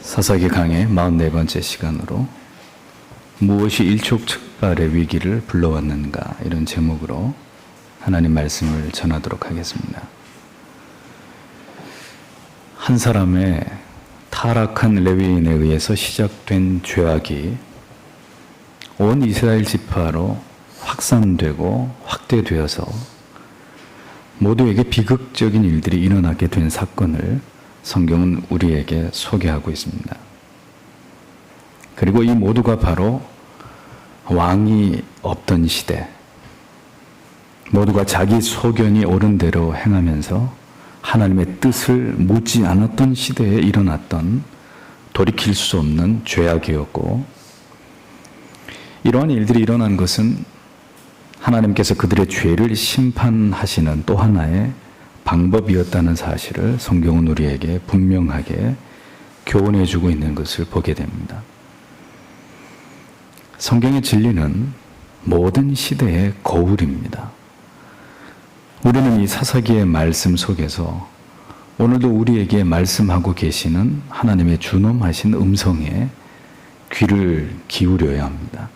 사사기 강의 44번째 시간으로 무엇이 일촉즉발의 위기를 불러왔는가, 이런 제목으로 하나님 말씀을 전하도록 하겠습니다. 한 사람의 타락한 레위인에 의해서 시작된 죄악이 온 이스라엘 지파로 확산되고 확대되어서 모두에게 비극적인 일들이 일어나게 된 사건을 성경은 우리에게 소개하고 있습니다. 그리고 이 모두가 바로 왕이 없던 시대, 모두가 자기 소견이 옳은 대로 행하면서 하나님의 뜻을 묻지 않았던 시대에 일어났던 돌이킬 수 없는 죄악이었고, 이러한 일들이 일어난 것은 하나님께서 그들의 죄를 심판하시는 또 하나의 방법이었다는 사실을 성경은 우리에게 분명하게 교훈해 주고 있는 것을 보게 됩니다. 성경의 진리는 모든 시대의 거울입니다. 우리는 이 사사기의 말씀 속에서 오늘도 우리에게 말씀하고 계시는 하나님의 준엄하신 음성에 귀를 기울여야 합니다.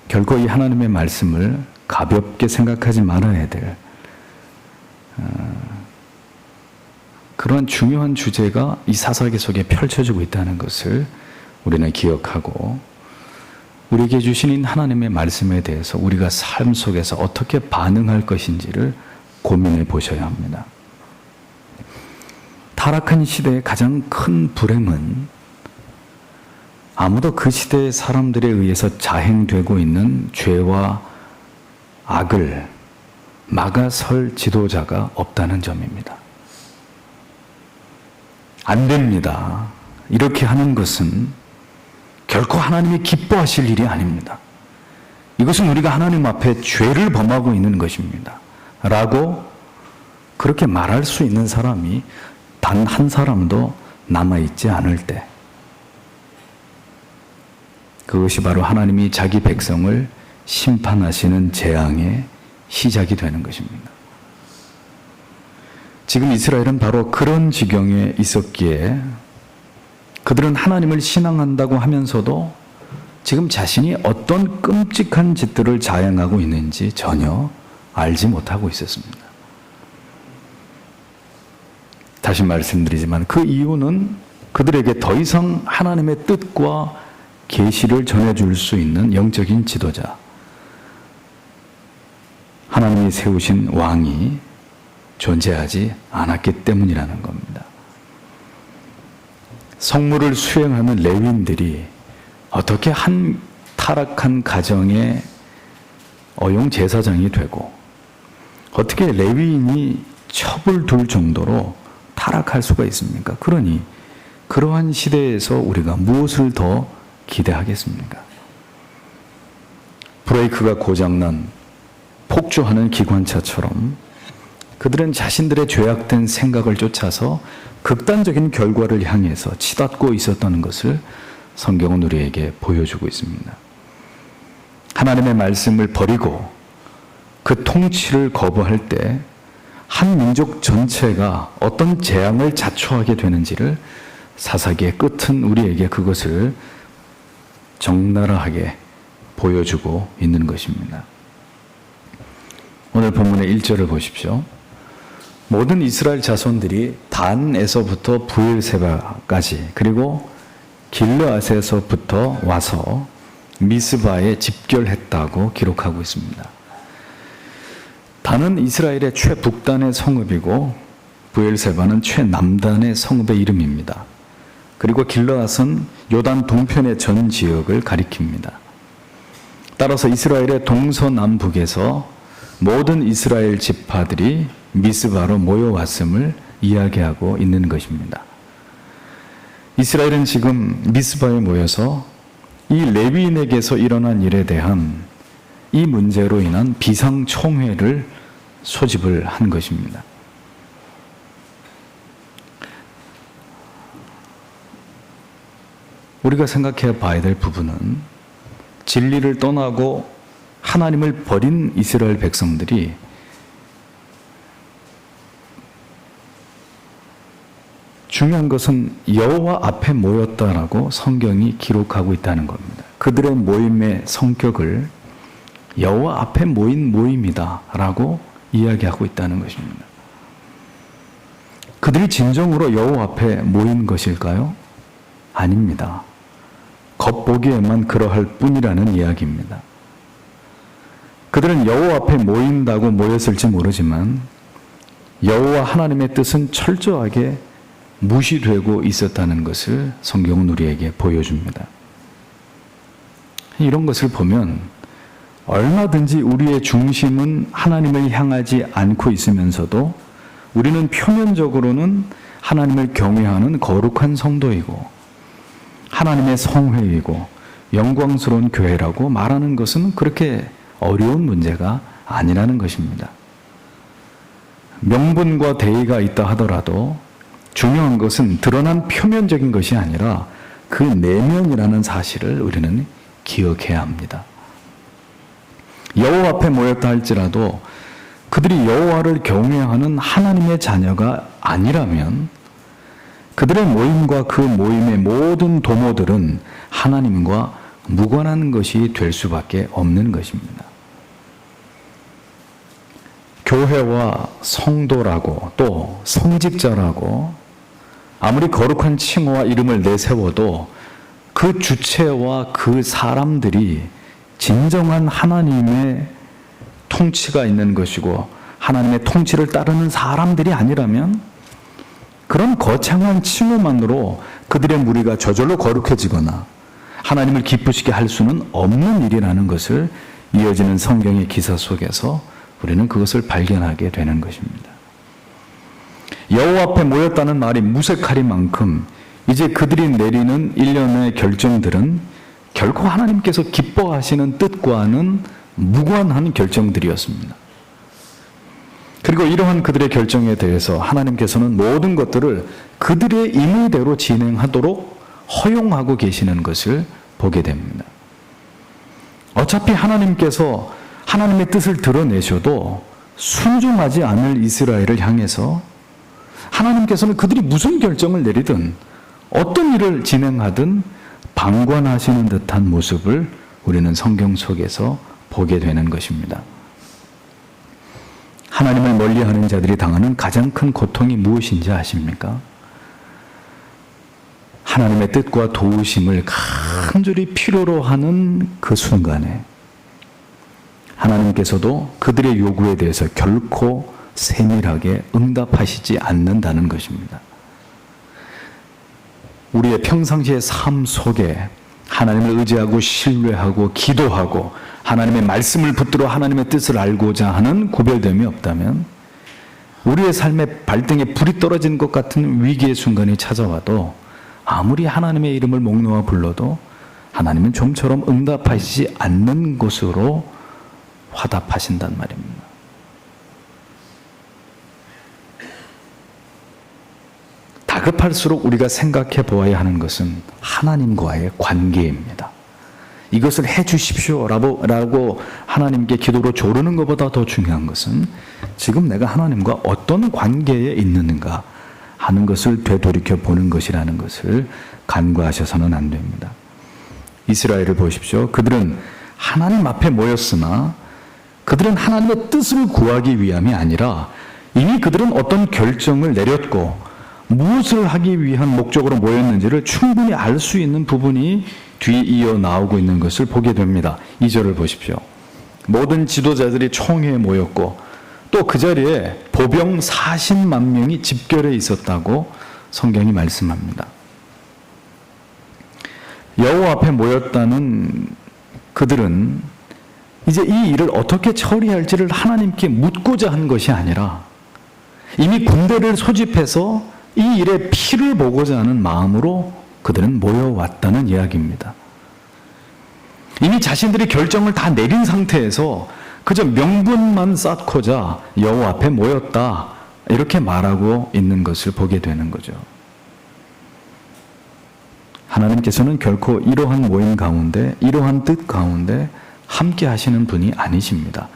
결코 이 하나님의 말씀을 가볍게 생각하지 말아야 될 그런 중요한 주제가 이 사사기 속에 펼쳐지고 있다는 것을 우리는 기억하고, 우리에게 주신 하나님의 말씀에 대해서 우리가 삶 속에서 어떻게 반응할 것인지를 고민해 보셔야 합니다. 타락한 시대의 가장 큰 불행은 아무도 그 시대의 사람들에 의해서 자행되고 있는 죄와 악을 막아설 지도자가 없다는 점입니다. 안 됩니다. 이렇게 하는 것은 결코 하나님이 기뻐하실 일이 아닙니다. 이것은 우리가 하나님 앞에 죄를 범하고 있는 것입니다. 라고 그렇게 말할 수 있는 사람이 단 한 사람도 남아있지 않을 때, 그것이 바로 하나님이 자기 백성을 심판하시는 재앙의 시작이 되는 것입니다. 지금 이스라엘은 바로 그런 지경에 있었기에 그들은 하나님을 신앙한다고 하면서도 지금 자신이 어떤 끔찍한 짓들을 자행하고 있는지 전혀 알지 못하고 있었습니다. 다시 말씀드리지만 그 이유는 그들에게 더 이상 하나님의 뜻과 계시를 전해줄 수 있는 영적인 지도자, 하나님이 세우신 왕이 존재하지 않았기 때문이라는 겁니다. 성물을 수행하는 레위인들이 어떻게 한 타락한 가정의 어용 제사장이 되고, 어떻게 레위인이 첩을 둘 정도로 타락할 수가 있습니까? 그러니 그러한 시대에서 우리가 무엇을 더 기대하겠습니까? 브레이크가 고장난 폭주하는 기관차처럼 그들은 자신들의 죄악된 생각을 쫓아서 극단적인 결과를 향해서 치닫고 있었다는 것을 성경은 우리에게 보여주고 있습니다. 하나님의 말씀을 버리고 그 통치를 거부할 때 한 민족 전체가 어떤 재앙을 자초하게 되는지를 사사기의 끝은 우리에게 그것을 적나라하게 보여주고 있는 것입니다. 오늘 본문의 1절을 보십시오. 모든 이스라엘 자손들이 단에서부터 부엘세바까지, 그리고 길르앗에서부터 와서 미스바에 집결했다고 기록하고 있습니다. 단은 이스라엘의 최북단의 성읍이고 부엘세바는 최남단의 성읍의 이름입니다. 그리고 길르앗은 요단 동편의 전 지역을 가리킵니다. 따라서 이스라엘의 동서남북에서 모든 이스라엘 지파들이 미스바로 모여왔음을 이야기하고 있는 것입니다. 이스라엘은 지금 미스바에 모여서 이 레위인에게서 일어난 일에 대한 이 문제로 인한 비상총회를 소집을 한 것입니다. 우리가 생각해 봐야 될 부분은, 진리를 떠나고 하나님을 버린 이스라엘 백성들이 중요한 것은 여호와 앞에 모였다라고 성경이 기록하고 있다는 겁니다. 그들의 모임의 성격을 여호와 앞에 모인 모임이다라고 이야기하고 있다는 것입니다. 그들이 진정으로 여호와 앞에 모인 것일까요? 아닙니다. 겉보기에만 그러할 뿐이라는 이야기입니다. 그들은 여호와 앞에 모인다고 모였을지 모르지만 여호와 하나님의 뜻은 철저하게 무시되고 있었다는 것을 성경은 우리에게 보여줍니다. 이런 것을 보면 얼마든지 우리의 중심은 하나님을 향하지 않고 있으면서도 우리는 표면적으로는 하나님을 경외하는 거룩한 성도이고 하나님의 성회이고 영광스러운 교회라고 말하는 것은 그렇게 어려운 문제가 아니라는 것입니다. 명분과 대의가 있다 하더라도 중요한 것은 드러난 표면적인 것이 아니라 그 내면이라는 사실을 우리는 기억해야 합니다. 여호와 앞에 모였다 할지라도 그들이 여호와를 경외하는 하나님의 자녀가 아니라면 그들의 모임과 그 모임의 모든 도모들은 하나님과 무관한 것이 될 수밖에 없는 것입니다. 교회와 성도라고 또 성직자라고 아무리 거룩한 칭호와 이름을 내세워도 그 주체와 그 사람들이 진정한 하나님의 통치가 있는 것이고 하나님의 통치를 따르는 사람들이 아니라면 그런 거창한 칭호만으로 그들의 무리가 저절로 거룩해지거나 하나님을 기쁘시게 할 수는 없는 일이라는 것을 이어지는 성경의 기사 속에서 우리는 그것을 발견하게 되는 것입니다. 여호와 앞에 모였다는 말이 무색하리만큼 이제 그들이 내리는 일련의 결정들은 결코 하나님께서 기뻐하시는 뜻과는 무관한 결정들이었습니다. 그리고 이러한 그들의 결정에 대해서 하나님께서는 모든 것들을 그들의 임의대로 진행하도록 허용하고 계시는 것을 보게 됩니다. 어차피 하나님께서 하나님의 뜻을 드러내셔도 순종하지 않을 이스라엘을 향해서 하나님께서는 그들이 무슨 결정을 내리든 어떤 일을 진행하든 방관하시는 듯한 모습을 우리는 성경 속에서 보게 되는 것입니다. 하나님을 멀리하는 자들이 당하는 가장 큰 고통이 무엇인지 아십니까? 하나님의 뜻과 도우심을 간절히 필요로 하는 그 순간에 하나님께서도 그들의 요구에 대해서 결코 세밀하게 응답하시지 않는다는 것입니다. 우리의 평상시의 삶 속에 하나님을 의지하고 신뢰하고 기도하고 하나님의 말씀을 붙들어 하나님의 뜻을 알고자 하는 구별됨이 없다면 우리의 삶의 발등에 불이 떨어진 것 같은 위기의 순간이 찾아와도 아무리 하나님의 이름을 목 놓아 불러도 하나님은 좀처럼 응답하시지 않는 것으로 화답하신단 말입니다. 다급할수록 우리가 생각해 보아야 하는 것은 하나님과의 관계입니다. 이것을 해 주십시오라고 하나님께 기도로 조르는 것보다 더 중요한 것은 지금 내가 하나님과 어떤 관계에 있는가 하는 것을 되돌이켜 보는 것이라는 것을 간과하셔서는 안 됩니다. 이스라엘을 보십시오. 그들은 하나님 앞에 모였으나 그들은 하나님의 뜻을 구하기 위함이 아니라 이미 그들은 어떤 결정을 내렸고 무엇을 하기 위한 목적으로 모였는지를 충분히 알 수 있는 부분이 뒤이어 나오고 있는 것을 보게 됩니다. 2절을 보십시오. 모든 지도자들이 총회에 모였고 또 그 자리에 보병 40만 명이 집결해 있었다고 성경이 말씀합니다. 여호와 앞에 모였다는 그들은 이제 이 일을 어떻게 처리할지를 하나님께 묻고자 한 것이 아니라 이미 군대를 소집해서 이 일에 피를 보고자 하는 마음으로 그들은 모여왔다는 이야기입니다. 이미 자신들이 결정을 다 내린 상태에서 그저 명분만 쌓고자 여호와 앞에 모였다 이렇게 말하고 있는 것을 보게 되는 거죠. 하나님께서는 결코 이러한 모임 가운데 이러한 뜻 가운데 함께 하시는 분이 아니십니다.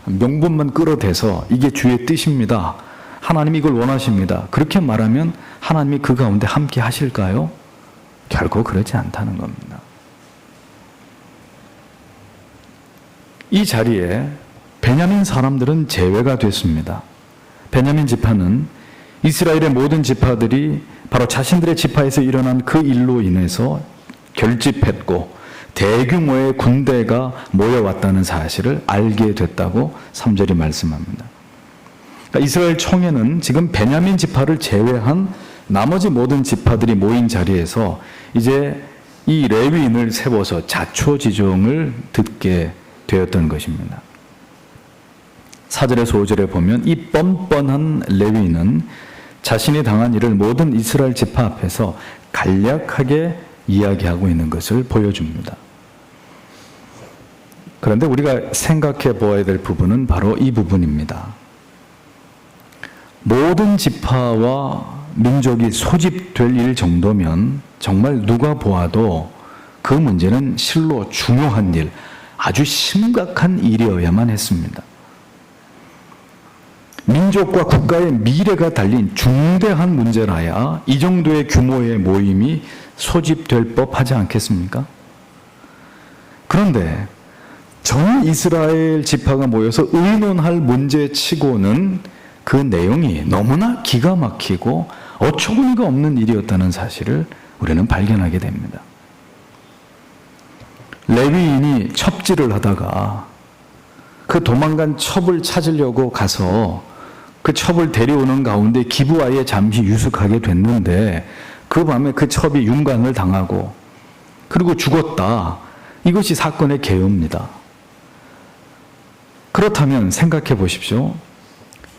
명분만 끌어대서 이게 주의 뜻입니다 하나님이 이걸 원하십니다. 그렇게 말하면 하나님이 그 가운데 함께 하실까요? 결코 그렇지 않다는 겁니다. 이 자리에 베냐민 사람들은 제외가 됐습니다. 베냐민 지파는 이스라엘의 모든 지파들이 바로 자신들의 지파에서 일어난 그 일로 인해서 결집했고 대규모의 군대가 모여왔다는 사실을 알게 됐다고 3절이 말씀합니다. 그러니까 이스라엘 총회는 지금 베냐민 지파를 제외한 나머지 모든 지파들이 모인 자리에서 이제 이 레위인을 세워서 자초지종을 듣게 되었던 것입니다. 4절에서 5절에 보면 이 뻔뻔한 레위인은 자신이 당한 일을 모든 이스라엘 지파 앞에서 간략하게 이야기하고 있는 것을 보여줍니다. 그런데 우리가 생각해 보아야 될 부분은 바로 이 부분입니다. 모든 지파와 민족이 소집될 일 정도면 정말 누가 보아도 그 문제는 실로 중요한 일, 아주 심각한 일이어야만 했습니다. 민족과 국가의 미래가 달린 중대한 문제라야 이 정도의 규모의 모임이 소집될 법하지 않겠습니까? 그런데 전 이스라엘 지파가 모여서 의논할 문제치고는 그 내용이 너무나 기가 막히고 어처구니가 없는 일이었다는 사실을 우리는 발견하게 됩니다. 레위인이 첩지를 하다가 그 도망간 첩을 찾으려고 가서 그 첩을 데려오는 가운데 기브아에 잠시 유숙하게 됐는데 그 밤에 그 첩이 윤곽을 당하고 그리고 죽었다. 이것이 사건의 개요입니다. 그렇다면 생각해 보십시오.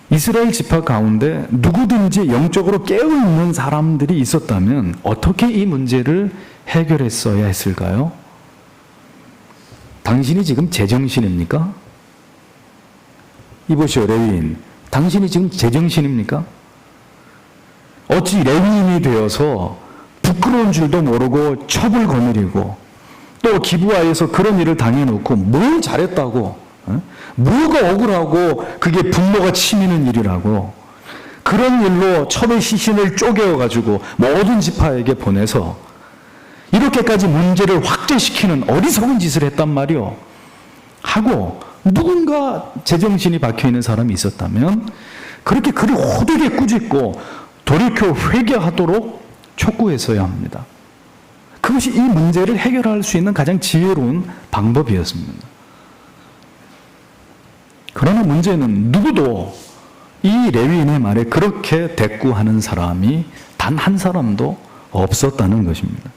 이스라엘 지파 가운데 누구든지 영적으로 깨어있는 사람들이 있었다면 어떻게 이 문제를 해결했어야 했을까요? 당신이 지금 제정신입니까? 이보시오, 레위인. 당신이 지금 제정신입니까? 어찌 레위인이 되어서 부끄러운 줄도 모르고 첩을 거느리고 또 기브아에서 그런 일을 당해놓고 뭘 잘했다고, 뭐가 억울하고 그게 분노가 치미는 일이라고 그런 일로 첩의 시신을 쪼개어가지고 모든 지파에게 보내서 이렇게까지 문제를 확대시키는 어리석은 짓을 했단 말이요. 하고 누군가 제정신이 박혀있는 사람이 있었다면 그렇게 그리 호되게 꾸짖고 돌이켜 회개하도록 촉구했어야 합니다. 그것이 이 문제를 해결할 수 있는 가장 지혜로운 방법이었습니다. 그러나 문제는 누구도 이 레위인의 말에 그렇게 대꾸하는 사람이 단 한 사람도 없었다는 것입니다.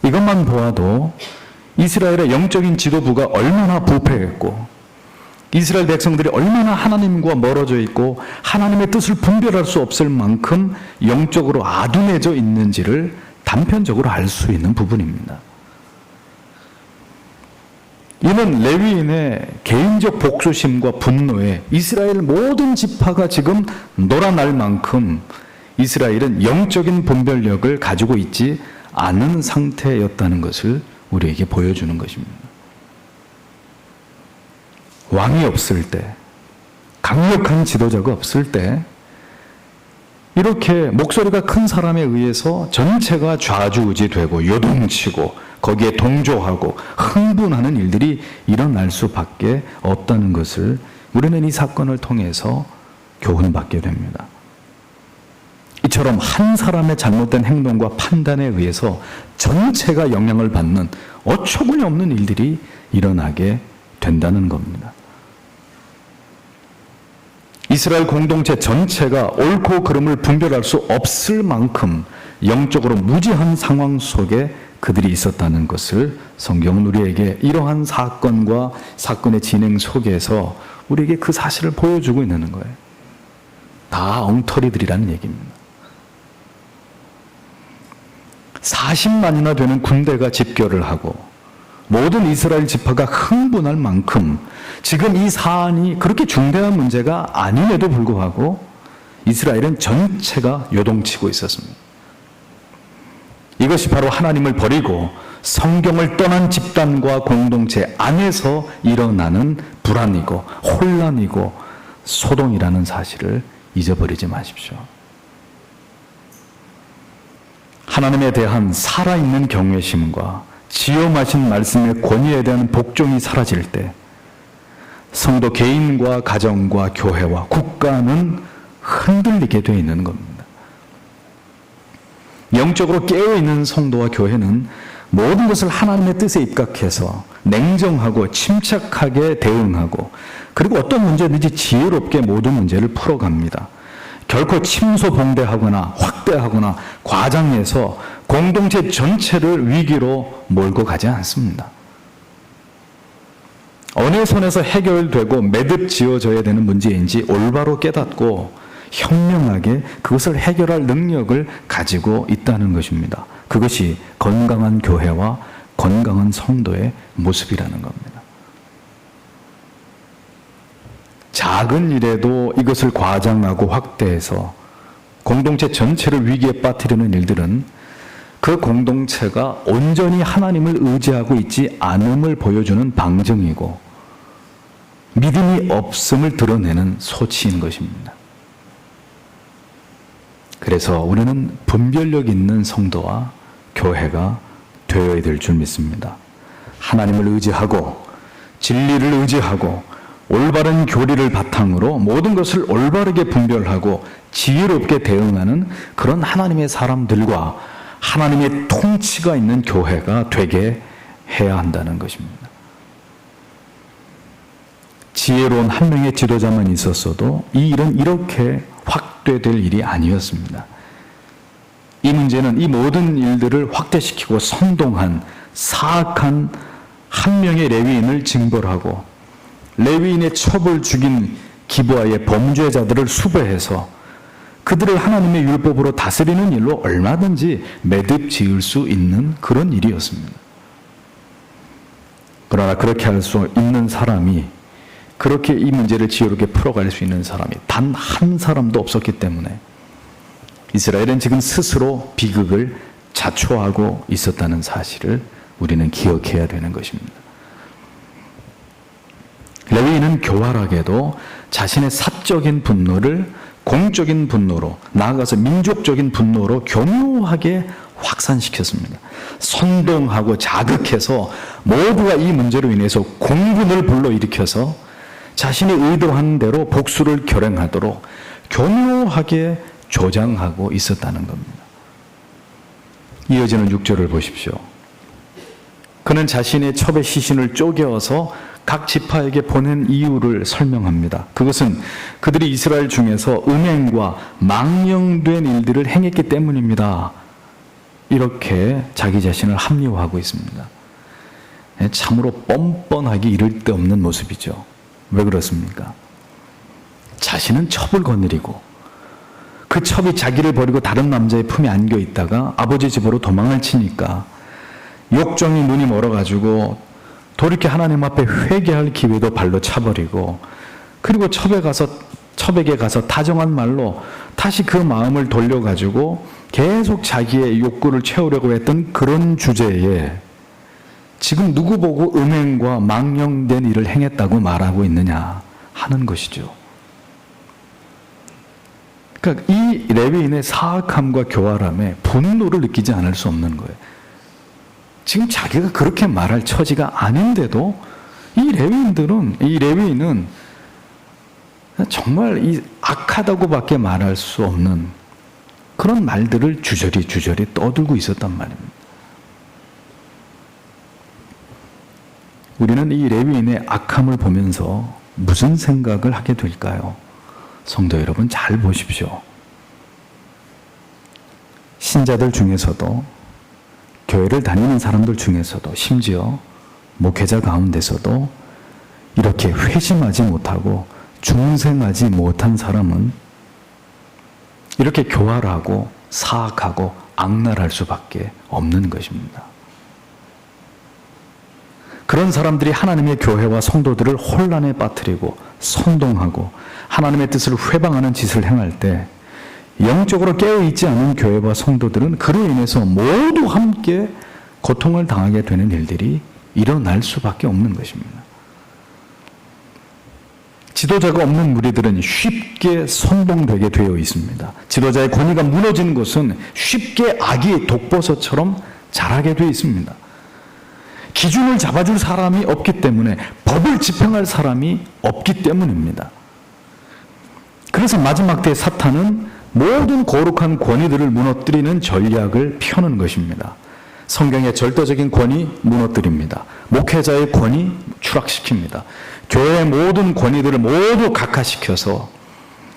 이것만 보아도 이스라엘의 영적인 지도부가 얼마나 부패했고 이스라엘 백성들이 얼마나 하나님과 멀어져 있고 하나님의 뜻을 분별할 수 없을 만큼 영적으로 아둔해져 있는지를 단편적으로 알 수 있는 부분입니다. 이는 레위인의 개인적 복수심과 분노에 이스라엘 모든 지파가 지금 놀아날 만큼 이스라엘은 영적인 분별력을 가지고 있지 않은 상태였다는 것을 우리에게 보여주는 것입니다. 왕이 없을 때, 강력한 지도자가 없을 때 이렇게 목소리가 큰 사람에 의해서 전체가 좌지우지되고 요동치고 거기에 동조하고 흥분하는 일들이 일어날 수밖에 없다는 것을 우리는 이 사건을 통해서 교훈받게 됩니다. 이처럼 한 사람의 잘못된 행동과 판단에 의해서 전체가 영향을 받는 어처구니 없는 일들이 일어나게 된다는 겁니다. 이스라엘 공동체 전체가 옳고 그름을 분별할 수 없을 만큼 영적으로 무지한 상황 속에 그들이 있었다는 것을 성경은 우리에게 이러한 사건과 사건의 진행 속에서 우리에게 그 사실을 보여주고 있는 거예요. 다 엉터리들이라는 얘기입니다. 40만이나 되는 군대가 집결을 하고 모든 이스라엘 지파가 흥분할 만큼 지금 이 사안이 그렇게 중대한 문제가 아님에도 불구하고 이스라엘은 전체가 요동치고 있었습니다. 이것이 바로 하나님을 버리고 성경을 떠난 집단과 공동체 안에서 일어나는 불안이고 혼란이고 소동이라는 사실을 잊어버리지 마십시오. 하나님에 대한 살아있는 경외심과 지엄하신 말씀의 권위에 대한 복종이 사라질 때 성도 개인과 가정과 교회와 국가는 흔들리게 되어 있는 겁니다. 영적으로 깨어있는 성도와 교회는 모든 것을 하나님의 뜻에 입각해서 냉정하고 침착하게 대응하고 그리고 어떤 문제든지 지혜롭게 모든 문제를 풀어갑니다. 결코 침소봉대하거나 확대하거나 과장해서 공동체 전체를 위기로 몰고 가지 않습니다. 어느 선에서 해결되고 매듭 지어져야 되는 문제인지 올바로 깨닫고 현명하게 그것을 해결할 능력을 가지고 있다는 것입니다. 그것이 건강한 교회와 건강한 성도의 모습이라는 겁니다. 작은 일에도 이것을 과장하고 확대해서 공동체 전체를 위기에 빠뜨리는 일들은 그 공동체가 온전히 하나님을 의지하고 있지 않음을 보여주는 방증이고 믿음이 없음을 드러내는 소치인 것입니다. 그래서 우리는 분별력 있는 성도와 교회가 되어야 될 줄 믿습니다. 하나님을 의지하고 진리를 의지하고 올바른 교리를 바탕으로 모든 것을 올바르게 분별하고 지혜롭게 대응하는 그런 하나님의 사람들과 하나님의 통치가 있는 교회가 되게 해야 한다는 것입니다. 지혜로운 한 명의 지도자만 있었어도 이 일은 이렇게 확대될 일이 아니었습니다. 이 문제는 이 모든 일들을 확대시키고 선동한 사악한 한 명의 레위인을 징벌하고 레위인의 첩을 죽인 기브아의 범죄자들을 수배해서 그들을 하나님의 율법으로 다스리는 일로 얼마든지 매듭 지을 수 있는 그런 일이었습니다. 그러나 그렇게 할 수 있는 사람이, 그렇게 이 문제를 지혜롭게 풀어갈 수 있는 사람이 단 한 사람도 없었기 때문에 이스라엘은 지금 스스로 비극을 자초하고 있었다는 사실을 우리는 기억해야 되는 것입니다. 레위인은 교활하게도 자신의 사적인 분노를 공적인 분노로, 나아가서 민족적인 분노로 교묘하게 확산시켰습니다. 선동하고 자극해서 모두가 이 문제로 인해서 공분을 불러일으켜서 자신이 의도한 대로 복수를 결행하도록 교묘하게 조장하고 있었다는 겁니다. 이어지는 6절을 보십시오. 그는 자신의 첩의 시신을 쪼개어서 각 지파에게 보낸 이유를 설명합니다. 그것은 그들이 이스라엘 중에서 음행과 망령된 일들을 행했기 때문입니다. 이렇게 자기 자신을 합리화하고 있습니다. 참으로 뻔뻔하기 이를 데 없는 모습이죠. 왜 그렇습니까? 자신은 첩을 거느리고 그 첩이 자기를 버리고 다른 남자의 품에 안겨 있다가 아버지 집으로 도망을 치니까 욕정이 눈이 멀어가지고 돌이켜 하나님 앞에 회개할 기회도 발로 차버리고, 그리고 첩에게 가서 다정한 말로 다시 그 마음을 돌려가지고 계속 자기의 욕구를 채우려고 했던 그런 주제에 지금 누구 보고 음행과 망령된 일을 행했다고 말하고 있느냐 하는 것이죠. 그러니까 이 레위인의 사악함과 교활함에 분노를 느끼지 않을 수 없는 거예요. 지금 자기가 그렇게 말할 처지가 아닌데도 이 레위인은 정말 이 악하다고밖에 말할 수 없는 그런 말들을 주저리 떠들고 있었단 말입니다. 우리는 이 레위인의 악함을 보면서 무슨 생각을 하게 될까요? 성도 여러분, 잘 보십시오. 신자들 중에서도, 교회를 다니는 사람들 중에서도, 심지어 목회자 가운데서도 이렇게 회심하지 못하고 중생하지 못한 사람은 이렇게 교활하고 사악하고 악랄할 수밖에 없는 것입니다. 그런 사람들이 하나님의 교회와 성도들을 혼란에 빠뜨리고 선동하고 하나님의 뜻을 회방하는 짓을 행할 때 영적으로 깨어있지 않은 교회와 성도들은 그로 인해서 모두 함께 고통을 당하게 되는 일들이 일어날 수밖에 없는 것입니다. 지도자가 없는 무리들은 쉽게 선동되게 되어 있습니다. 지도자의 권위가 무너지는 것은 쉽게 악이 독버섯처럼 자라게 되어 있습니다. 기준을 잡아줄 사람이 없기 때문에, 법을 집행할 사람이 없기 때문입니다. 그래서 마지막 때 사탄은 모든 거룩한 권위들을 무너뜨리는 전략을 펴는 것입니다. 성경의 절대적인 권위 무너뜨립니다. 목회자의 권위 추락시킵니다. 교회의 모든 권위들을 모두 각하시켜서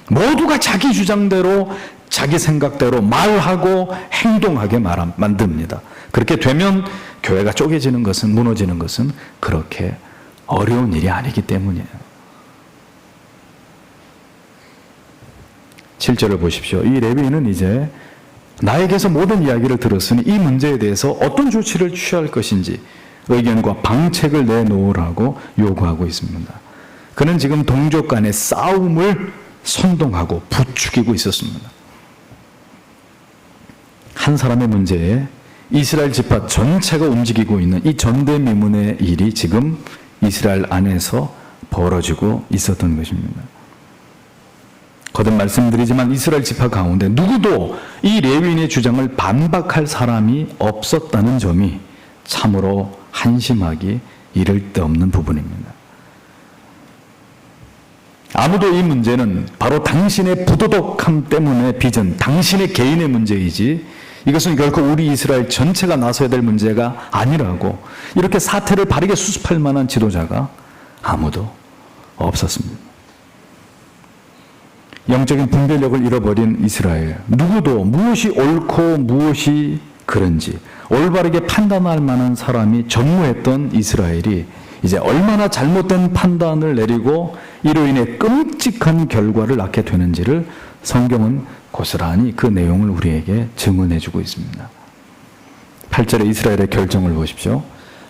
모두가 자기 주장대로, 자기 생각대로 말하고 행동하게 만듭니다. 그렇게 되면 교회가 쪼개지는 것은, 무너지는 것은 그렇게 어려운 일이 아니기 때문이에요. 7절을 보십시오. 이 레위인은 이제 나에게서 모든 이야기를 들었으니 이 문제에 대해서 어떤 조치를 취할 것인지 의견과 방책을 내놓으라고 요구하고 있습니다. 그는 지금 동족 간의 싸움을 선동하고 부추기고 있었습니다. 한 사람의 문제에 이스라엘 지파 전체가 움직이고 있는 이 전대미문의 일이 지금 이스라엘 안에서 벌어지고 있었던 것입니다. 거듭 말씀드리지만 이스라엘 지파 가운데 누구도 이 레위인의 주장을 반박할 사람이 없었다는 점이 참으로 한심하기 이를 데 없는 부분입니다. 아무도 이 문제는 바로 당신의 부도덕함 때문에 빚은 당신의 개인의 문제이지 이것은 결코 우리 이스라엘 전체가 나서야 될 문제가 아니라고, 이렇게 사태를 바르게 수습할 만한 지도자가 아무도 없었습니다. 영적인 분별력을 잃어버린 이스라엘, 누구도 무엇이 옳고 무엇이 그런지 올바르게 판단할 만한 사람이 전무했던 이스라엘이 이제 얼마나 잘못된 판단을 내리고 이로 인해 끔찍한 결과를 낳게 되는지를 성경은 고스란히 그 내용을 우리에게 증언해 주고 있습니다. 8절에 이스라엘의 결정을 보십시오.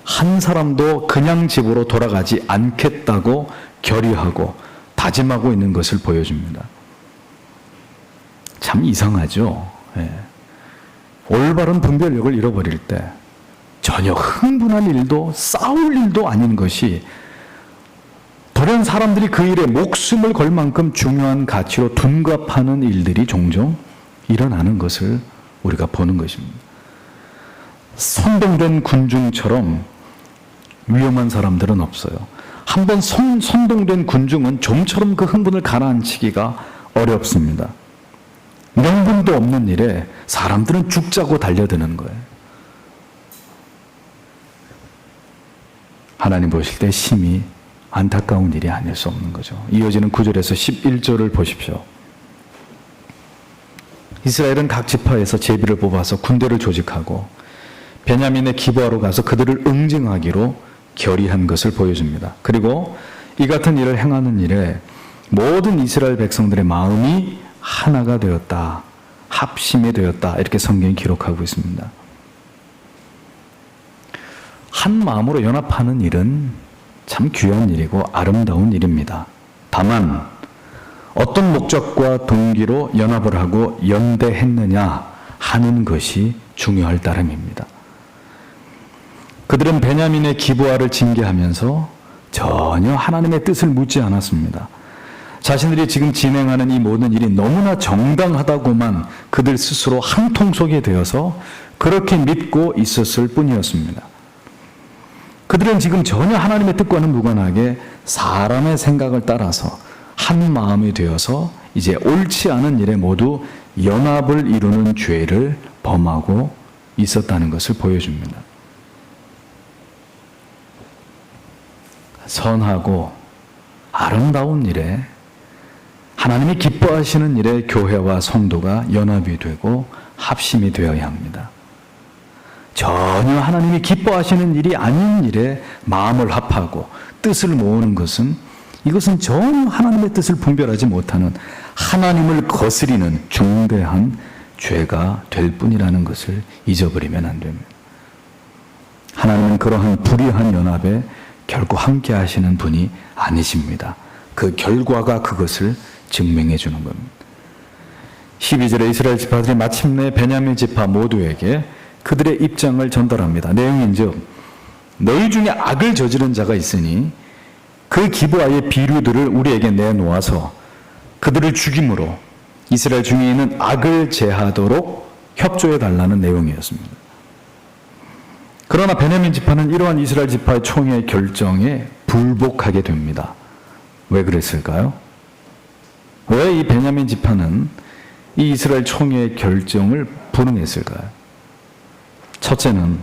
한 사람도 그냥 집으로 돌아가지 않겠다고 결의하고 다짐하고 있는 것을 보여줍니다. 참 이상하죠. 예. 올바른 분별력을 잃어버릴 때 전혀 흥분한 일도 싸울 일도 아닌 것이 돌연 사람들이 그 일에 목숨을 걸 만큼 중요한 가치로 둔갑하는 일들이 종종 일어나는 것을 우리가 보는 것입니다. 선동된 군중처럼 위험한 사람들은 없어요. 한번 선동된 군중은 좀처럼 그 흥분을 가라앉히기가 어렵습니다. 명분도 없는 일에 사람들은 죽자고 달려드는 거예요. 하나님 보실 때 심히 안타까운 일이 아닐 수 없는 거죠. 이어지는 9절에서 11절을 보십시오. 이스라엘은 각 지파에서 제비를 뽑아서 군대를 조직하고 베냐민의 기브아로 가서 그들을 응징하기로 결의한 것을 보여줍니다. 그리고 이 같은 일을 행하는 일에 모든 이스라엘 백성들의 마음이 하나가 되었다, 합심이 되었다, 이렇게 성경이 기록하고 있습니다. 한 마음으로 연합하는 일은 참 귀한 일이고 아름다운 일입니다. 다만 어떤 목적과 동기로 연합을 하고 연대했느냐 하는 것이 중요할 따름입니다. 그들은 베냐민의 기브아를 징계하면서 전혀 하나님의 뜻을 묻지 않았습니다. 자신들이 지금 진행하는 이 모든 일이 너무나 정당하다고만 그들 스스로 한 통속이 되어서 그렇게 믿고 있었을 뿐이었습니다. 그들은 지금 전혀 하나님의 뜻과는 무관하게 사람의 생각을 따라서 한 마음이 되어서 이제 옳지 않은 일에 모두 연합을 이루는 죄를 범하고 있었다는 것을 보여줍니다. 선하고 아름다운 일에, 하나님이 기뻐하시는 일에 교회와 성도가 연합이 되고 합심이 되어야 합니다. 전혀 하나님이 기뻐하시는 일이 아닌 일에 마음을 합하고 뜻을 모으는 것은, 이것은 전혀 하나님의 뜻을 분별하지 못하는 하나님을 거스리는 중대한 죄가 될 뿐이라는 것을 잊어버리면 안 됩니다. 하나님은 그러한 불의한 연합에 결코 함께 하시는 분이 아니십니다. 그 결과가 그것을 증명해 주는 겁니다. 12절에 이스라엘 지파들이 마침내 베냐민 지파 모두에게 그들의 입장을 전달합니다. 내용인즉 너희 중에 악을 저지른 자가 있으니 그 기브아의 비류들을 우리에게 내놓아서 그들을 죽임으로 이스라엘 중에 있는 악을 제하도록 협조해달라는 내용이었습니다. 그러나 베냐민 지파는 이러한 이스라엘 지파의 총회의 결정에 불복하게 됩니다. 왜 그랬을까요? 왜 이 베냐민 지파는 이 이스라엘 총회의 결정을 불응했을까요? 첫째는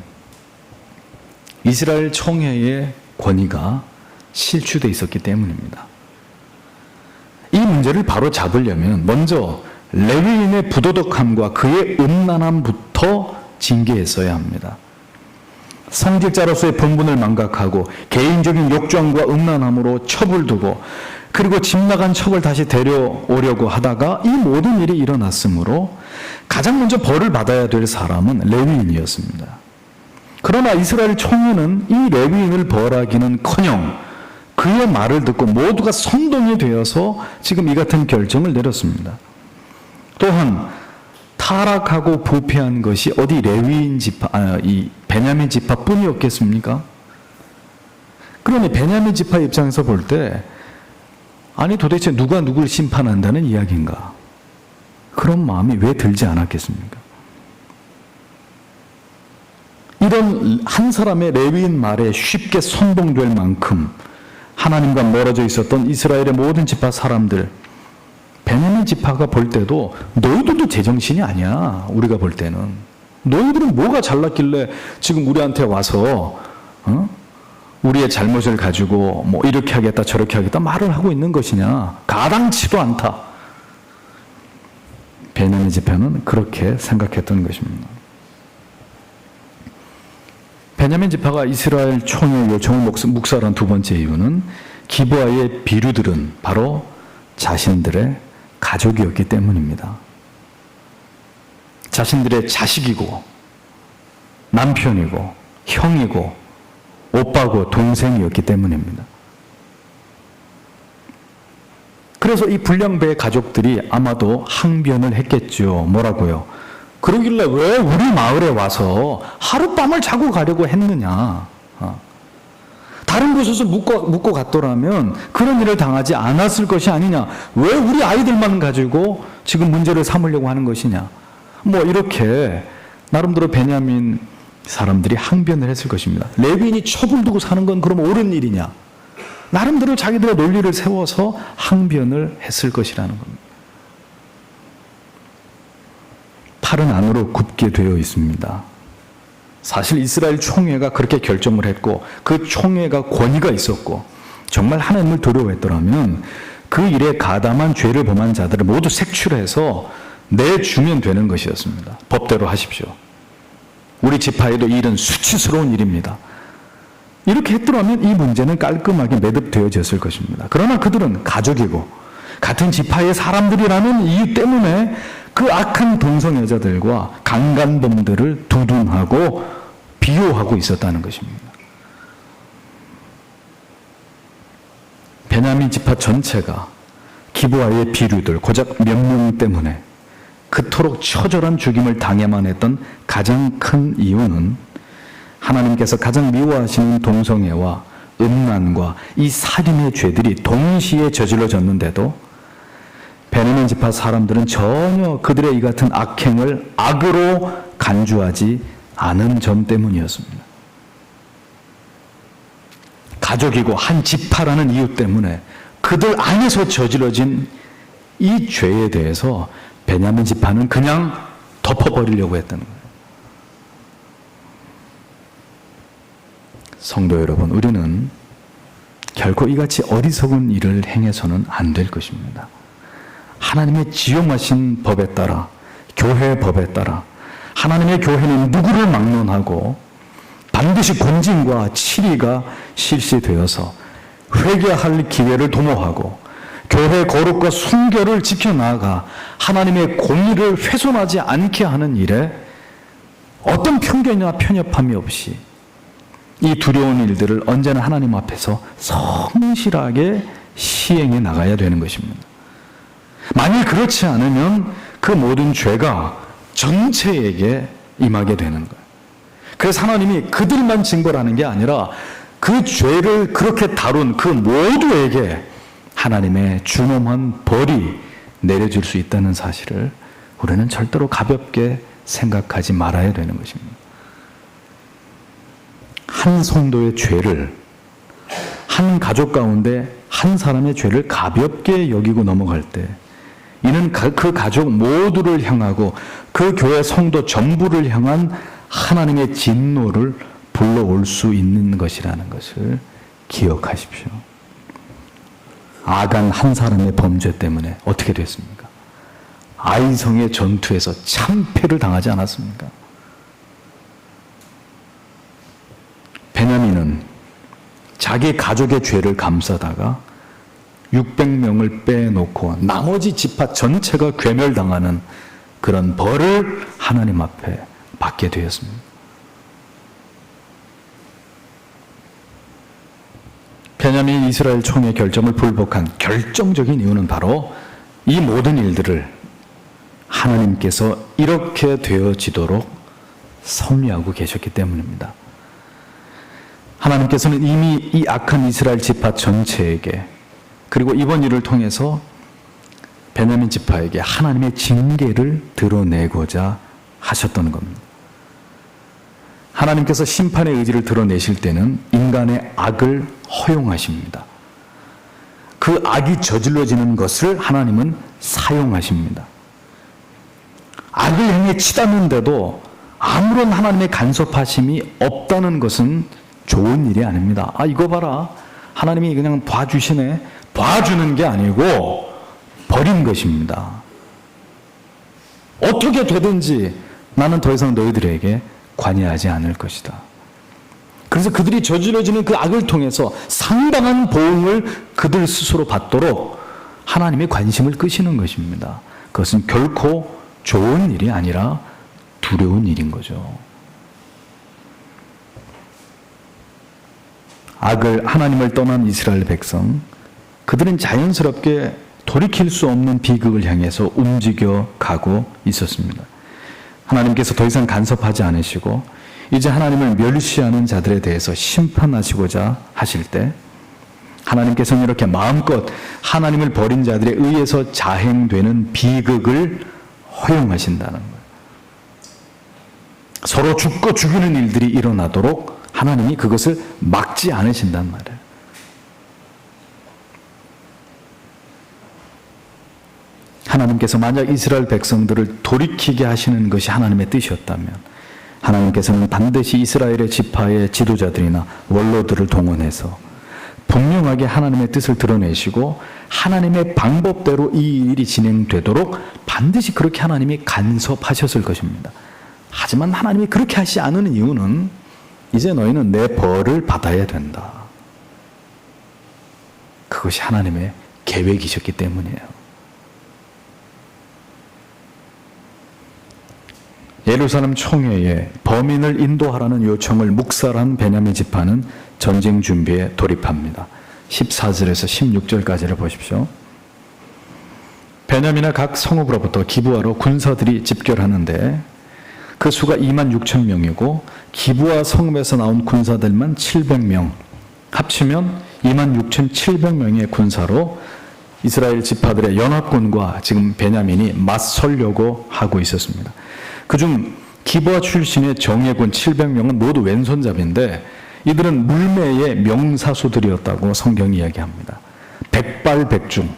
이스라엘 총회의 권위가 실추되어 있었기 때문입니다. 이 문제를 바로 잡으려면 먼저 레위인의 부도덕함과 그의 음란함부터 징계했어야 합니다. 성직자로서의 본분을 망각하고 개인적인 욕정과 음란함으로 첩을 두고 그리고 집 나간 첩을 다시 데려오려고 하다가 이 모든 일이 일어났으므로 가장 먼저 벌을 받아야 될 사람은 레위인이었습니다. 그러나 이스라엘 총회는 이 레위인을 벌하기는커녕 그의 말을 듣고 모두가 선동이 되어서 지금 이 같은 결정을 내렸습니다. 또한 타락하고 부패한 것이 어디 레위인 지파, 이 베냐민 지파뿐이었겠습니까? 그러니 베냐민 지파 입장에서 볼 때 아니 도대체 누가 누굴 심판한다는 이야기인가? 그런 마음이 왜 들지 않았겠습니까? 이런 한 사람의 레위인 말에 쉽게 선동될 만큼 하나님과 멀어져 있었던 이스라엘의 모든 지파 사람들, 베냐민 지파가 볼 때도 너희들도 제정신이 아니야. 우리가 볼 때는 너희들은 뭐가 잘났길래 지금 우리한테 와서 우리의 잘못을 가지고 뭐 이렇게 하겠다 저렇게 하겠다 말을 하고 있는 것이냐. 가당치도 않다. 베냐민 지파는 그렇게 생각했던 것입니다. 베냐민 지파가 이스라엘 총회 요청을 묵살한 두 번째 이유는 기브아의 비류들은 바로 자신들의 가족이었기 때문입니다. 자신들의 자식이고 남편이고 형이고 오빠고 동생이었기 때문입니다. 그래서 이 불량배의 가족들이 아마도 항변을 했겠죠. 뭐라고요? 그러길래 왜 우리 마을에 와서 하룻밤을 자고 가려고 했느냐. 다른 곳에서 묵고 갔더라면 그런 일을 당하지 않았을 것이 아니냐. 왜 우리 아이들만 가지고 지금 문제를 삼으려고 하는 것이냐. 뭐 이렇게 나름대로 베냐민 사람들이 항변을 했을 것입니다. 레위인이 첩을 두고 사는 건 그럼 옳은 일이냐. 나름대로 자기들의 논리를 세워서 항변을 했을 것이라는 겁니다. 팔은 안으로 굽게 되어 있습니다. 사실 이스라엘 총회가 그렇게 결정을 했고 그 총회가 권위가 있었고 정말 하나님을 두려워했더라면 그 일에 가담한 죄를 범한 자들을 모두 색출해서 내주면 되는 것이었습니다. 법대로 하십시오. 우리 지파에도 이 일은 수치스러운 일입니다. 이렇게 했더라면 이 문제는 깔끔하게 매듭되어졌을 것입니다. 그러나 그들은 가족이고 같은 지파의 사람들이라는 이유 때문에 그 악한 동성애자들과 강간범들을 두둔하고 비호하고 있었다는 것입니다. 베냐민 지파 전체가 기브아의 비류들 고작 몇 명 때문에 그토록 처절한 죽임을 당해만 했던 가장 큰 이유는 하나님께서 가장 미워하시는 동성애와 음란과 이 살인의 죄들이 동시에 저질러졌는데도 베냐민 지파 사람들은 전혀 그들의 이 같은 악행을 악으로 간주하지 않은 점 때문이었습니다. 가족이고 한 지파라는 이유 때문에 그들 안에서 저질러진 이 죄에 대해서 베냐민 지파는 그냥 덮어버리려고 했다는 거예요. 성도 여러분, 우리는 결코 이같이 어리석은 일을 행해서는 안 될 것입니다. 하나님의 지용하신 법에 따라, 교회의 법에 따라 하나님의 교회는 누구를 막론하고 반드시 권징과 치리가 실시되어서 회개할 기회를 도모하고 교회의 거룩과 순결을 지켜나가 하나님의 공의를 훼손하지 않게 하는 일에 어떤 편견이나 편협함이 없이 이 두려운 일들을 언제나 하나님 앞에서 성실하게 시행해 나가야 되는 것입니다. 만일 그렇지 않으면 그 모든 죄가 전체에게 임하게 되는 거예요. 그래서 하나님이 그들만 징벌하는 게 아니라 그 죄를 그렇게 다룬 그 모두에게 하나님의 준엄한 벌이 내려질 수 있다는 사실을 우리는 절대로 가볍게 생각하지 말아야 되는 것입니다. 한 성도의 죄를, 한 가족 가운데 한 사람의 죄를 가볍게 여기고 넘어갈 때 이는 그 가족 모두를 향하고 그 교회 성도 전부를 향한 하나님의 진노를 불러올 수 있는 것이라는 것을 기억하십시오. 아간 한 사람의 범죄 때문에 어떻게 됐습니까? 아이성의 전투에서 참패를 당하지 않았습니까? 베냐민은 자기 가족의 죄를 감싸다가 600명을 빼놓고 나머지 지파 전체가 괴멸당하는 그런 벌을 하나님 앞에 받게 되었습니다. 베냐민이 이스라엘 총의 결정을 불복한 결정적인 이유는 바로 이 모든 일들을 하나님께서 이렇게 되어지도록 섭리하고 계셨기 때문입니다. 하나님께서는 이미 이 악한 이스라엘 지파 전체에게 그리고 이번 일을 통해서 베냐민 지파에게 하나님의 징계를 드러내고자 하셨던 겁니다. 하나님께서 심판의 의지를 드러내실 때는 인간의 악을 허용하십니다. 그 악이 저질러지는 것을 하나님은 사용하십니다. 악을 향해 치닫는데도 아무런 하나님의 간섭하심이 없다는 것은 좋은 일이 아닙니다. 이거 봐라. 하나님이 그냥 봐주시네. 봐주는 게 아니고 버린 것입니다. 어떻게 되든지 나는 더 이상 너희들에게 관여하지 않을 것이다. 그래서 그들이 저질러지는 그 악을 통해서 상당한 보응을 그들 스스로 받도록 하나님의 관심을 끄시는 것입니다. 그것은 결코 좋은 일이 아니라 두려운 일인 거죠. 하나님을 떠난 이스라엘 백성, 그들은 자연스럽게 돌이킬 수 없는 비극을 향해서 움직여 가고 있었습니다. 하나님께서 더 이상 간섭하지 않으시고 이제 하나님을 멸시하는 자들에 대해서 심판하시고자 하실 때 하나님께서는 이렇게 마음껏 하나님을 버린 자들에 의해서 자행되는 비극을 허용하신다는 거예요. 서로 죽고 죽이는 일들이 일어나도록 하나님이 그것을 막지 않으신단 말이에요. 하나님께서 만약 이스라엘 백성들을 돌이키게 하시는 것이 하나님의 뜻이었다면 하나님께서는 반드시 이스라엘의 지파의 지도자들이나 원로들을 동원해서 분명하게 하나님의 뜻을 드러내시고 하나님의 방법대로 이 일이 진행되도록 반드시 그렇게 하나님이 간섭하셨을 것입니다. 하지만 하나님이 그렇게 하시지 않는 이유는 이제 너희는 내 벌을 받아야 된다. 그것이 하나님의 계획이셨기 때문이에요. 예루살렘 총회에 범인을 인도하라는 요청을 묵살한 베냐민 지파는 전쟁 준비에 돌입합니다. 14절에서 16절까지를 보십시오. 베냐민의 각 성읍으로부터 기브아로 군사들이 집결하는데 그 수가 26,000명이고 기브아 성읍에서 나온 군사들만 700명, 합치면 26,700명의 군사로 이스라엘 지파들의 연합군과 지금 베냐민이 맞설려고 하고 있었습니다. 그중 기브아 출신의 정예군 700명은 모두 왼손잡이인데 이들은 물매의 명사수들이었다고 성경이 이야기합니다. 백발백중,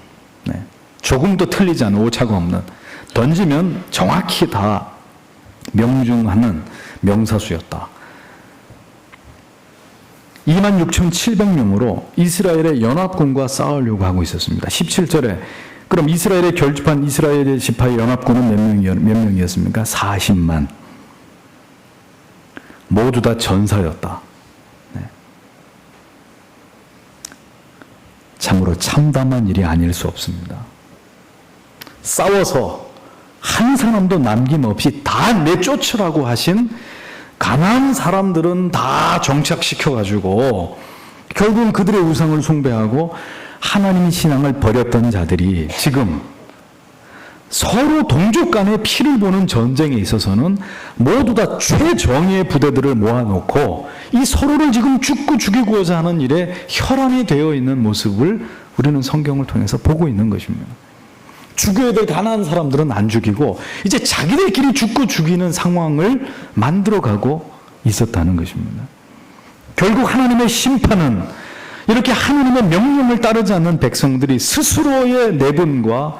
조금도 틀리지 않은 오차가 없는, 던지면 정확히 다 명중하는 명사수였다. 26,700명으로 이스라엘의 연합군과 싸우려고 하고 있었습니다. 17절에 그럼 이스라엘의 결집한 이스라엘의 지파의 연합군은 몇 명이었습니까? 40만. 모두 다 전사였다. 참으로 참담한 일이 아닐 수 없습니다. 싸워서 한 사람도 남김없이 다 내쫓으라고 하신 가나안 사람들은 다 정착시켜가지고 결국은 그들의 우상을 숭배하고 하나님의 신앙을 버렸던 자들이 지금 서로 동족 간의 피를 보는 전쟁에 있어서는 모두 다 최정예의 부대들을 모아놓고 이 서로를 지금 죽이고자 하는 일에 혈안이 되어 있는 모습을 우리는 성경을 통해서 보고 있는 것입니다. 죽여야 될 가난한 사람들은 안 죽이고 이제 자기들끼리 죽고 죽이는 상황을 만들어가고 있었다는 것입니다. 결국 하나님의 심판은 이렇게 하나님의 명령을 따르지 않는 백성들이 스스로의 내분과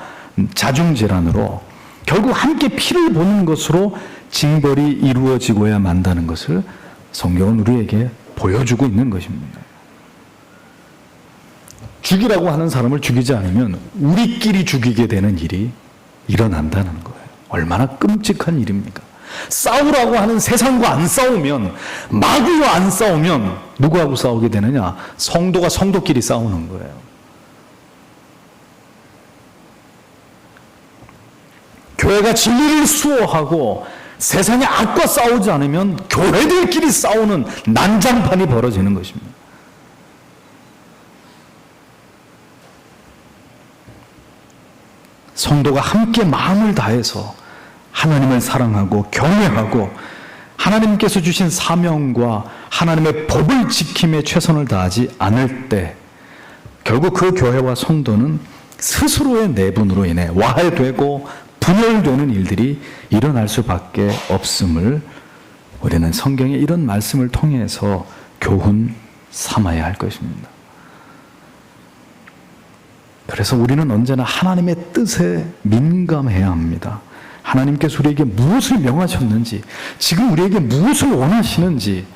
자중질환으로 결국 함께 피를 보는 것으로 징벌이 이루어지고야 만다는 것을 성경은 우리에게 보여주고 있는 것입니다. 죽이라고 하는 사람을 죽이지 않으면 우리끼리 죽이게 되는 일이 일어난다는 거예요. 얼마나 끔찍한 일입니까? 싸우라고 하는 세상과 안 싸우면, 마귀와 안 싸우면 누구하고 싸우게 되느냐? 성도가 성도끼리 싸우는 거예요. 교회가 진리를 수호하고 세상의 악과 싸우지 않으면 교회들끼리 싸우는 난장판이 벌어지는 것입니다. 성도가 함께 마음을 다해서 하나님을 사랑하고 경외하고 하나님께서 주신 사명과 하나님의 법을 지킴에 최선을 다하지 않을 때 결국 그 교회와 성도는 스스로의 내분으로 인해 와해되고 분열되는 일들이 일어날 수밖에 없음을 우리는 성경의 이런 말씀을 통해서 교훈 삼아야 할 것입니다. 그래서 우리는 언제나 하나님의 뜻에 민감해야 합니다. 하나님께서 우리에게 무엇을 명하셨는지, 지금 우리에게 무엇을 원하시는지,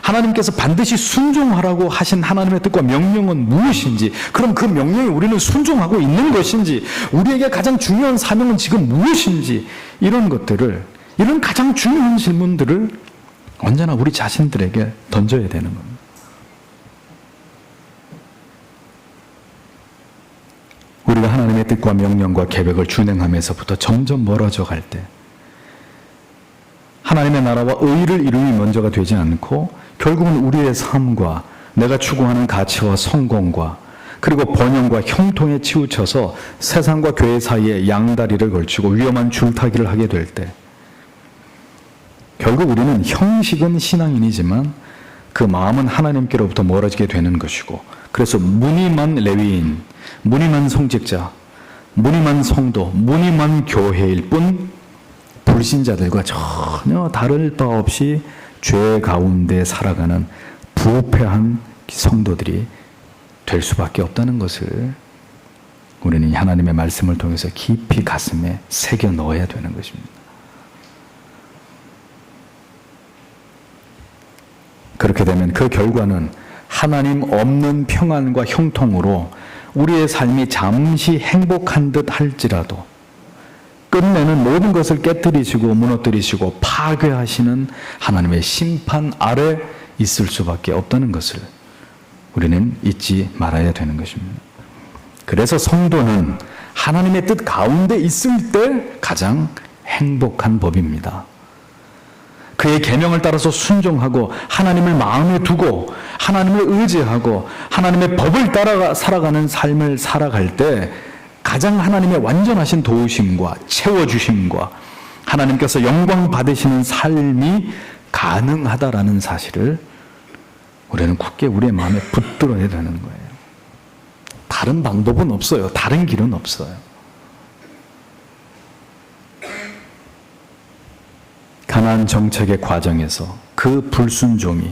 하나님께서 반드시 순종하라고 하신 하나님의 뜻과 명령은 무엇인지, 그럼 그 명령에 우리는 순종하고 있는 것인지, 우리에게 가장 중요한 사명은 지금 무엇인지, 이런 것들을, 이런 가장 중요한 질문들을 언제나 우리 자신들에게 던져야 되는 겁니다. 우리가 하나님의 뜻과 명령과 계획을 준행하면서부터 점점 멀어져 갈 때 하나님의 나라와 의를 이루기 먼저가 되지 않고 결국은 우리의 삶과 내가 추구하는 가치와 성공과 그리고 번영과 형통에 치우쳐서 세상과 교회 사이에 양다리를 걸치고 위험한 줄타기를 하게 될 때 결국 우리는 형식은 신앙인이지만 그 마음은 하나님께로부터 멀어지게 되는 것이고, 그래서 무늬만 레위인, 무늬만 성직자, 무늬만 성도, 무늬만 교회일 뿐 불신자들과 전혀 다를 바 없이 죄 가운데 살아가는 부패한 성도들이 될 수밖에 없다는 것을 우리는 하나님의 말씀을 통해서 깊이 가슴에 새겨 넣어야 되는 것입니다. 그렇게 되면 그 결과는 하나님 없는 평안과 형통으로 우리의 삶이 잠시 행복한 듯 할지라도 끝내는 모든 것을 깨뜨리시고 무너뜨리시고 파괴하시는 하나님의 심판 아래 있을 수밖에 없다는 것을 우리는 잊지 말아야 되는 것입니다. 그래서 성도는 하나님의 뜻 가운데 있을 때 가장 행복한 법입니다. 그의 계명을 따라서 순종하고 하나님을 마음에 두고 하나님을 의지하고 하나님의 법을 따라 살아가는 삶을 살아갈 때 가장 하나님의 완전하신 도우심과 채워주심과 하나님께서 영광 받으시는 삶이 가능하다라는 사실을 우리는 굳게 우리의 마음에 붙들어야 되는 거예요. 다른 방법은 없어요. 다른 길은 없어요. 가나안 정책의 과정에서 그 불순종이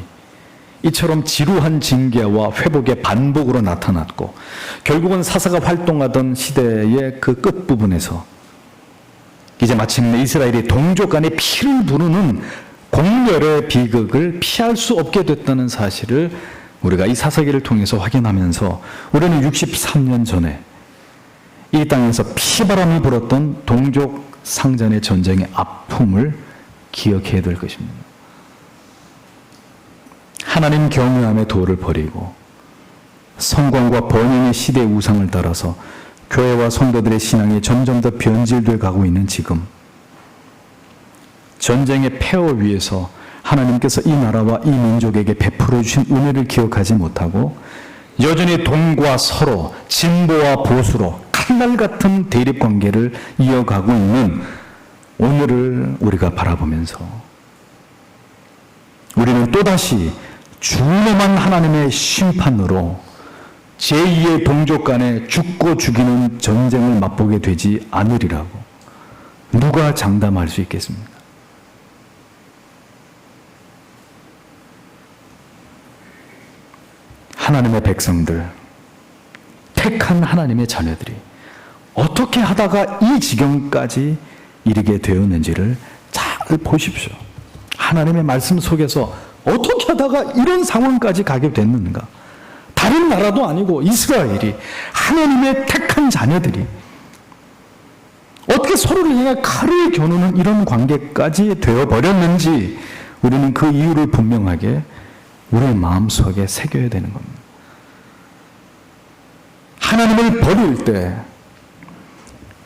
이처럼 지루한 징계와 회복의 반복으로 나타났고 결국은 사사가 활동하던 시대의 그 끝부분에서 이제 마침내 이스라엘이 동족 간의 피를 부르는 공멸의 비극을 피할 수 없게 됐다는 사실을 우리가 이 사사기를 통해서 확인하면서 우리는 63년 전에 이 땅에서 피바람이 불었던 동족 상잔의 전쟁의 아픔을 기억해야 될 것입니다. 하나님 경외함의 도를 버리고 성공과 번영의 시대의 우상을 따라서 교회와 성도들의 신앙이 점점 더 변질돼 가고 있는 지금, 전쟁의 폐허 위에서 하나님께서 이 나라와 이 민족에게 베풀어 주신 은혜를 기억하지 못하고 여전히 돈과 서로, 진보와 보수로 칼날 같은 대립관계를 이어가고 있는 오늘을 우리가 바라보면서 우리는 또다시 준엄한 하나님의 심판으로 제2의 동족 간의 죽고 죽이는 전쟁을 맛보게 되지 않으리라고 누가 장담할 수 있겠습니까? 하나님의 백성들, 택한 하나님의 자녀들이 어떻게 하다가 이 지경까지 이르게 되었는지를 잘 보십시오. 하나님의 말씀 속에서 어떻게 하다가 이런 상황까지 가게 됐는가? 다른 나라도 아니고 이스라엘이, 하나님의 택한 자녀들이 어떻게 서로를 향해 칼을 겨누는 이런 관계까지 되어버렸는지 우리는 그 이유를 분명하게 우리의 마음속에 새겨야 되는 겁니다. 하나님을 버릴 때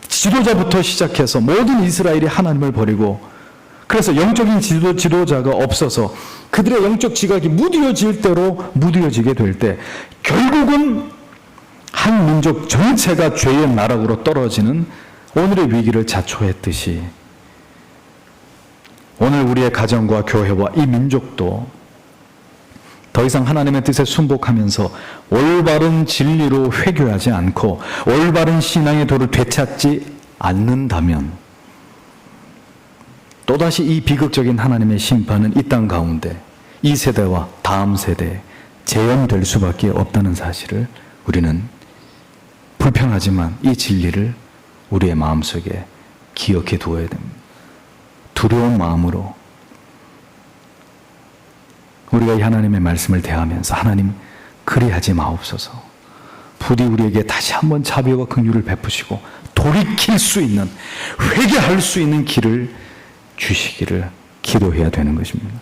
지도자부터 시작해서 모든 이스라엘이 하나님을 버리고, 그래서 영적인 지도자가 없어서 그들의 영적 지각이 무뎌질 대로 무뎌지게 될 때 결국은 한 민족 전체가 죄의 나락으로 떨어지는 오늘의 위기를 자초했듯이 오늘 우리의 가정과 교회와 이 민족도 더 이상 하나님의 뜻에 순복하면서 올바른 진리로 회개하지 않고 올바른 신앙의 도를 되찾지 않는다면 또다시 이 비극적인 하나님의 심판은 이 땅 가운데 이 세대와 다음 세대에 재현될 수밖에 없다는 사실을 우리는 불편하지만 이 진리를 우리의 마음속에 기억해 두어야 됩니다. 두려운 마음으로 우리가 이 하나님의 말씀을 대하면서 하나님 그리하지 마옵소서, 부디 우리에게 다시 한번 자비와 긍휼을 베푸시고 돌이킬 수 있는, 회개할 수 있는 길을 주시기를 기도해야 되는 것입니다.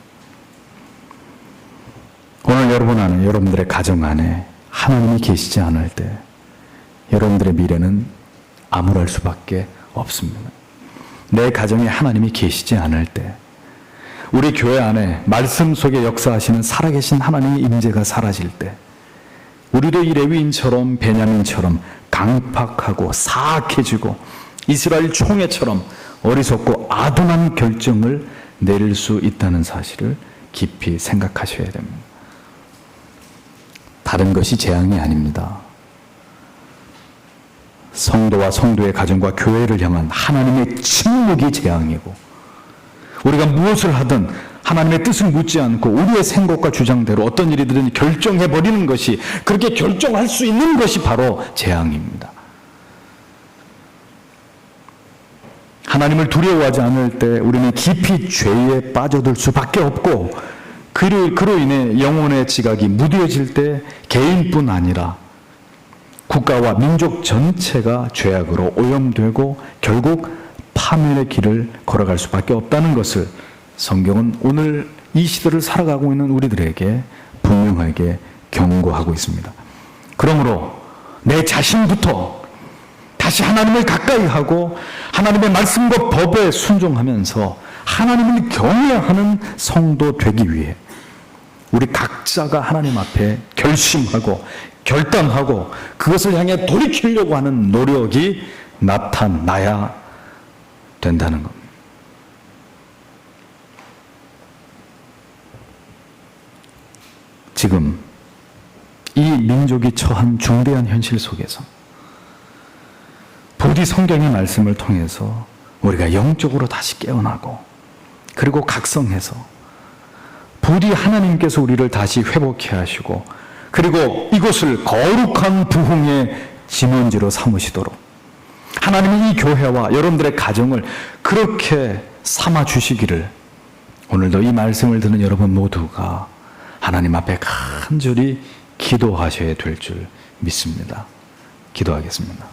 오늘 여러분 안에, 여러분들의 가정 안에 하나님이 계시지 않을 때 여러분들의 미래는 암울할 수밖에 없습니다. 내 가정에 하나님이 계시지 않을 때, 우리 교회 안에 말씀 속에 역사하시는 살아계신 하나님의 임재가 사라질 때 우리도 이 레위인처럼 베냐민처럼 강팍하고 사악해지고 이스라엘 총회처럼 어리석고 아둔한 결정을 내릴 수 있다는 사실을 깊이 생각하셔야 됩니다. 다른 것이 재앙이 아닙니다. 성도와 성도의 가정과 교회를 향한 하나님의 침묵이 재앙이고, 우리가 무엇을 하든 하나님의 뜻을 묻지 않고 우리의 생각과 주장대로 어떤 일이든 결정해버리는 것이, 그렇게 결정할 수 있는 것이 바로 재앙입니다. 하나님을 두려워하지 않을 때 우리는 깊이 죄에 빠져들 수밖에 없고, 그로 인해 영혼의 지각이 무뎌질 때 개인뿐 아니라 국가와 민족 전체가 죄악으로 오염되고 결국 파멸의 길을 걸어갈 수밖에 없다는 것을 성경은 오늘 이 시대를 살아가고 있는 우리들에게 분명하게 경고하고 있습니다. 그러므로 내 자신부터 다시 하나님을 가까이 하고 하나님의 말씀과 법에 순종하면서 하나님을 경외하는 성도 되기 위해 우리 각자가 하나님 앞에 결심하고 결단하고 그것을 향해 돌이키려고 하는 노력이 나타나야 된다는 겁니다. 지금 이 민족이 처한 중대한 현실 속에서 부디 성경의 말씀을 통해서 우리가 영적으로 다시 깨어나고 그리고 각성해서 부디 하나님께서 우리를 다시 회복해 하시고 그리고 이곳을 거룩한 부흥의 진원지로 삼으시도록 하나님이 이 교회와 여러분들의 가정을 그렇게 삼아 주시기를 오늘도 이 말씀을 듣는 여러분 모두가 하나님 앞에 간절히 기도하셔야 될 줄 믿습니다. 기도하겠습니다.